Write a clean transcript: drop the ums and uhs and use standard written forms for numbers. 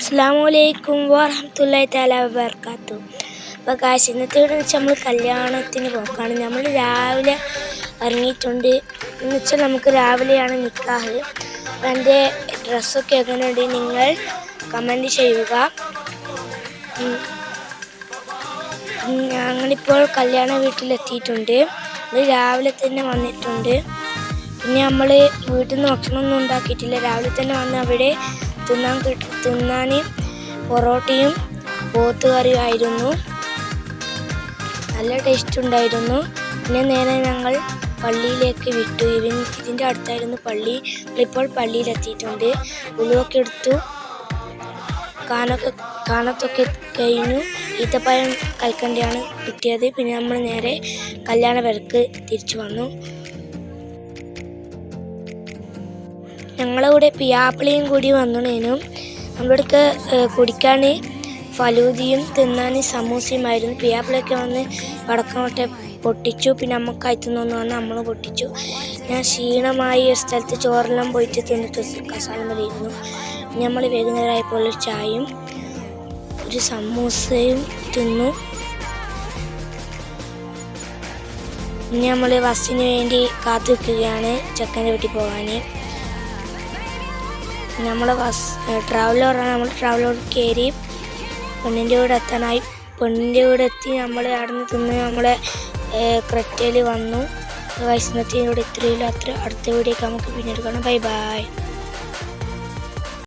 അസ്സലാമലൈക്കും വറഹ്മത്തുള്ളാഹി തആല വബറകാതുഹു. അപ്പോൾ ഗായ്സ്, ഇന്നത്തെ വീഡിയോ വെച്ചാൽ നമ്മൾ കല്യാണത്തിന് പോക്കാണ്. നമ്മൾ രാവിലെ ഇറങ്ങിയിട്ടുണ്ട്. എന്ന് വെച്ചാൽ നമുക്ക് രാവിലെയാണ് നിക്കാഹ്. അപ്പോൾ എൻ്റെ ഡ്രസ്സൊക്കെ എങ്ങനെയുണ്ട് നിങ്ങൾ കമൻറ്റ് ചെയ്യുക. ഞങ്ങളിപ്പോൾ കല്യാണ വീട്ടിലെത്തിയിട്ടുണ്ട്. നമ്മൾ രാവിലെ തന്നെ വന്നിട്ടുണ്ട്. പിന്നെ നമ്മൾ വീട്ടിൽ നിന്ന് ഭക്ഷണമൊന്നും ഉണ്ടാക്കിയിട്ടില്ല. രാവിലെ തന്നെ വന്ന് അവിടെ തിന്നാൻ പൊറോട്ടയും പോത്തുകറിയും ആയിരുന്നു. നല്ല ടേസ്റ്റ് ഉണ്ടായിരുന്നു. പിന്നെ നേരെ ഞങ്ങൾ പള്ളിയിലേക്ക് വിട്ടു. ഇതിൻ്റെ അടുത്തായിരുന്നു പള്ളി. ഇപ്പോൾ പള്ളിയിലെത്തിയിട്ടുണ്ട്. ഉലുവൊക്കെ എടുത്തു, കാണത്തൊക്കെ കഴിഞ്ഞു. ഈത്തപ്പഴം കൽക്കണ്ടിയാണ് കിട്ടിയത്. പിന്നെ നമ്മൾ നേരെ കല്യാണ പേർക്ക് തിരിച്ചു വന്നു. ഞങ്ങളുടെ പിയാപ്പിളിയും കൂടി വന്നേനു. നമ്മളിവിടേക്ക് കുടിക്കാൻ ഫലൂദിയും തിന്നാൻ സമൂസയുമായിരുന്നു. പിയാപ്പിളൊക്കെ വന്ന് വടക്കോട്ടെ പൊട്ടിച്ചു. പിന്നെ നമുക്ക് അയത്തുനിന്ന് വന്ന് നമ്മൾ പൊട്ടിച്ചു. ഞാൻ ക്ഷീണമായി ഒരു സ്ഥലത്ത് ചോറെല്ലാം പോയിട്ട് തിന്നിട്ട് കസാലമേലിരുന്നു. നമ്മൾ വൈകുന്നേരമായപ്പോൾ ഒരു ചായയും ഒരു സമൂസയും തിന്നു. ഇനി നമ്മൾ ബസ്സിന് വേണ്ടി കാത്തു നിൽക്കുകയാണ് ചെക്കൻ്റെ വീട്ടിൽ പോകാൻ. നമ്മളെ ട്രാവലറാണ്. നമ്മൾ ട്രാവലർ കയറി പെണ്ണിൻ്റെ വീട് എത്താനായി. പെണ്ണിൻ്റെ വീട് എത്തി നമ്മൾ അവിടെ നിന്ന് തിന്ന് നമ്മളെ ക്രെറ്റയിൽ വന്നു. വയസ്സിനത്തിനോട് ഇത്രയും അടുത്ത വീഡിയോക്ക് നമുക്ക് പിന്നീട് കാണാം. Bye bye.